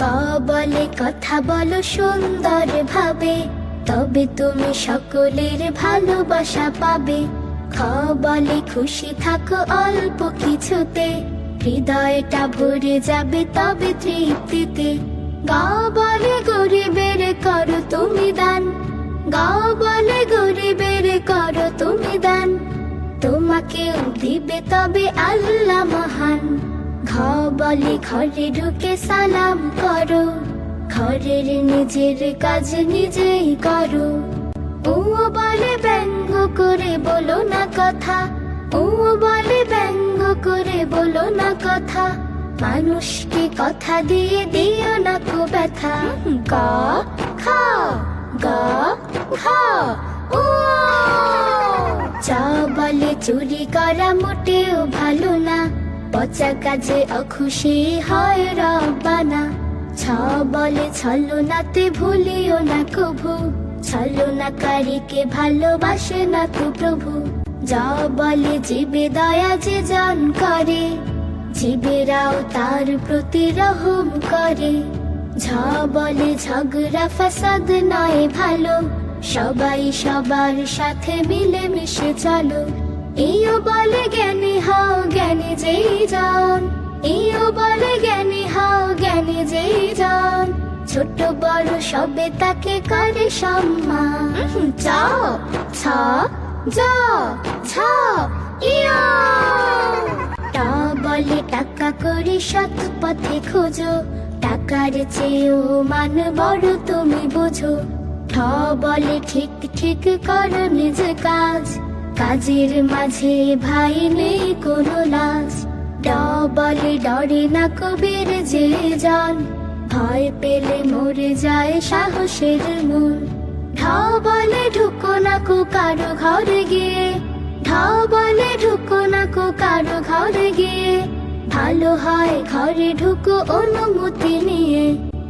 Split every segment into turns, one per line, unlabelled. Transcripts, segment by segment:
ক বলে কথা বলো সুন্দর ভাবে, তবে তুমি সকলের ভালোবাসা পাবে। খ বলে খুশি থাকো অল্প কিছুতে, হৃদয়টা ভরে যাবে তবে তৃপ্তিতে। গ বলে গরিবের করো তুমি দান, গ বলে গরিবের করো তুমি দান, তোমাকেও দিবে তবে আল্লাহ মহান। ঘ বলে ঘরে ঢুকে সালাম করো, ঘরের নিজের কাজ নিজেই করো। ও বলে ব্যঙ্গ করে বলো না কথা, ও বলে ব্যঙ্গ করে বলো না কথা, মানুষকে কথা দিয়ে দিও না কো ব্যথা। গ খ গ ঘ ও। চ বলে চুরি করা মোটেও ভালো না, পচা কাজে অখুশি হয় রব্বানা। ছ বলে ছলনাতে ভুলিও না কভু, ছলনাকারীকে ভালোবাসে না তো প্রভু। জ বলে জীবে দয়া যে জন করে, জীবেরাও তার প্রতি রহম করে। ঝ বলে ঝগড়া ফাসাদ নয় ভালো, সবাই সবার সাথে মিলে মিশে চলো। ইও বলে জ্ঞানী হও জ্ঞানী যেই জন, ইও বলে জ্ঞানী হও জ্ঞানী যেই জন, ছোট বড় সবে তাকে করে সম্মান। চ ছ জ ছ ইয়। ট বলে টাকা করে সৎ পথে খোঁজো, টাকার চেয়েও মান বড় তুমি বোঝো। ঠ বলে ঠিক ঠিক করো নিজ কাজ, কাজের মাঝে ভাই নেই কোনো লাজ। ড বলে ডরে না কবির যে জন, ভয় পেলে মরে যায় সাহসের মন। ঢ বলে ঢুকো না কো কারো ঘরে গিয়ে, ঢ বলে ঢুকো না কো কারো ঘরে গিয়ে, ভালো হয় ঘরে ঢুকো অনুমতি নিয়ে।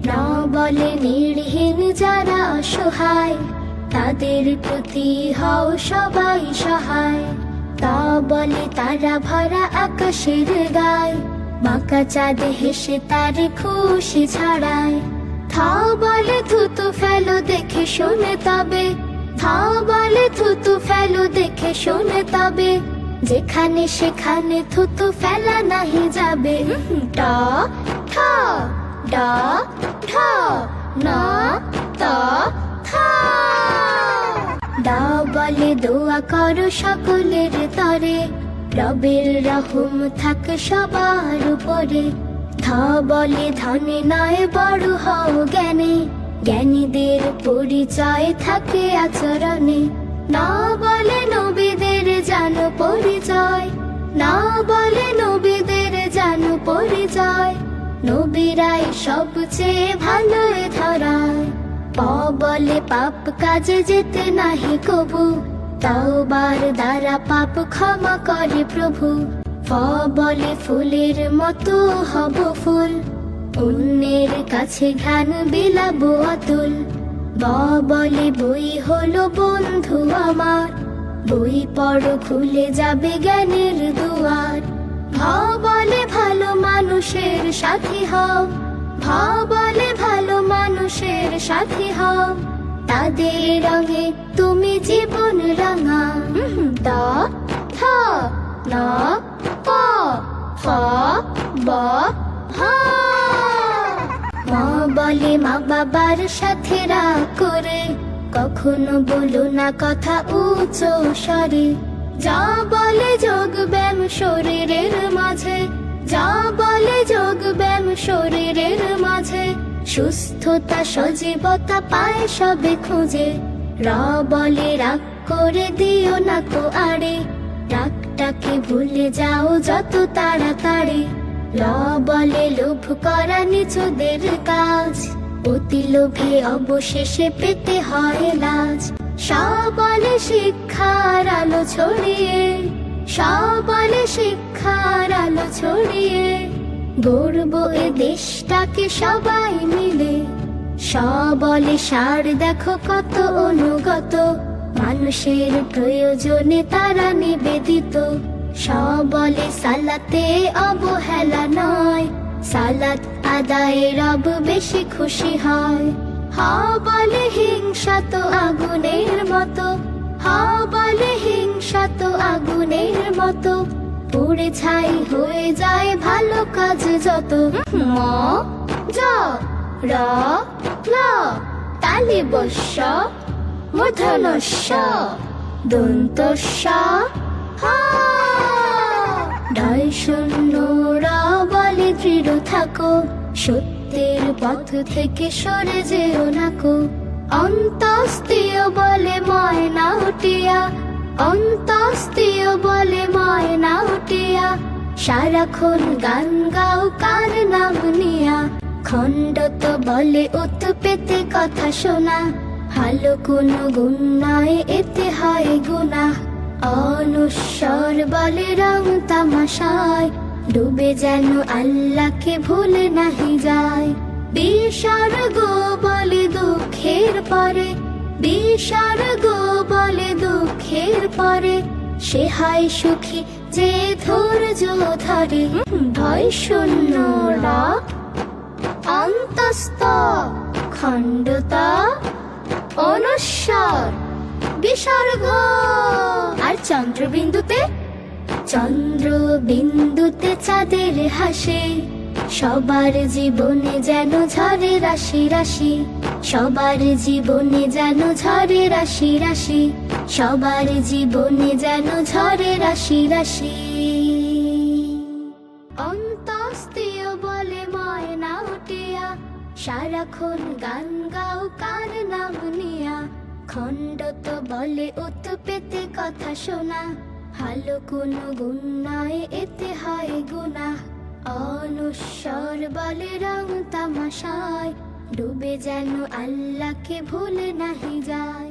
ন বলে নির্হীন যারা অসহায়, তাদের প্রতি হও সবাই সহায়। ত বলে তারা ভরা আকাশের গায়, বাঁকা চাঁদ হেসে তার খুশি ছড়ায়। থ বলে থুতু ফেলো দেখে শুনে তবে, থ বলে থুতু ফেলো দেখে শুনে তবে, যেখানে সেখানে থুতু ফেলা নাহি যাবে। ট ঠ ড ঢ ন ত থ। দ বলে দোয়া করো সকলের তরে, রবের রহম থাকে সবার উপরে। ধ বলে ধনে নয় বড় হও জ্ঞানে, জ্ঞানীদের পরিচয় থাকে আচরণে। ন বলে নবীদের জানো পরিচয়, ন বলে নবীদের জানো পরিচয়, নবীরাই সবচেয়ে ভালো এ ধরায়। প বলে পাপ কাজে যেতে নাহি কবু, তওবার দ্বারা পাপ ক্ষমা করে প্রভু। ফ বলে ফুলের মতো হব ফুল, অন্যের কাছে ঘ্রাণ বিলাবো অতুল। ব বলে বই হলো বন্ধু আমার, বই পড়ো খুলে যাবে জ্ঞানের দুয়ার। ভ বলে ভালো মানুষের সাথী হও, ভ বলে ভালো মানুষের সাথী হও, তাদের রঙে তুমি জীবন রাঙা। দ থ ন প ফ ব ভ। ম বলে মা বাবার সাথে রাগ করে, কখনো বলো না কথা উচ্চ স্বরে। যা বলে যোগ ব্যায়াম শরীরের মাঝে, যা বলে যোগ ব্যায়াম শরীরের মাঝে, সুস্থতা সজীবতা পায় সবে খুঁজে। র বলে রাগ করে দিও না কো আড়ে, রাগটাকে ভুলে যাও যত তাড়াতাড়ি। ল বলে লোভ করা নিচুদের কাজ, অতি লোভে অবশেষে পেতে হয় লাজ। স বলে শিক্ষার আলো ছড়িয়ে, স বলে শিক্ষার আলো ছড়িয়ে, গর্ব এ দেশটাকে সবাই মিলে। স বলে সার দেখো কত অনুগত, মানুষের প্রয়োজনে তারা নিবেদিত। স বলে সালাতে অবহেলা নয়, সালাত আদায়ে রব বেশি খুশি হয়। হা বলে হিংসা তো আগুনের মতো, হা বলে হিংসা তো আগুনের মতো, পুড়ে ছাই হয়ে যায় ভালো কাজ যত। ম জ র ল তালি বস্য মূর্ধন্যস্য দন্তস্য হা। ঢয় শূন্য র বলে দৃঢ় থাকো, সত্যের পথ থেকে সরে যেও নাকো। অন্তস্তীয় বলে ময়না উঠিয়া, অন্তস্তীয় বলে ময়না উঠিয়া, সারাক্ষণ গান গাও কার নাম নিয়া। খণ্ডত বলে উত পেতে কথা শোনা, ভালো কোনো গুণ নয় এতে হয় গুনাহ। অনুস্বর বলে রং তামাশায়, ডুবে যেন আল্লাহকে ভুলে নাহি যায়। বিসর্গ বলে দুঃখের পরে, বিসর্গ বলে দুঃখের পরে, সে হয় সুখী যে ধৈর্য ধরে। ভয় শূন্য র অন্তস্থ খণ্ডত অনুস্বর বিসর্গ। আর চন্দ্রবিন্দুতে, চন্দ্রবিন্দুতে চাঁদের হাসে, সবার জীবনে যেন ঝরে রাশি রাশি, সবার জীবনে যেন ঝরে রাশি রাশি, সবার জীবনে যেন ঝরে রাশি রাশি। অন্তস্তীয় বলে ময়না উঠিয়া, সারাক্ষণ গান গাও কার নাম নিয়া। খণ্ডত বলে উত পেতে কথা শোনা, ভালো কোনো গুণ নয় এতে হয় গুনাহ। অনুস্বর বলে রং তামাশায়, ডুবে যেন আল্লাহকে ভুলে নাহি যায়।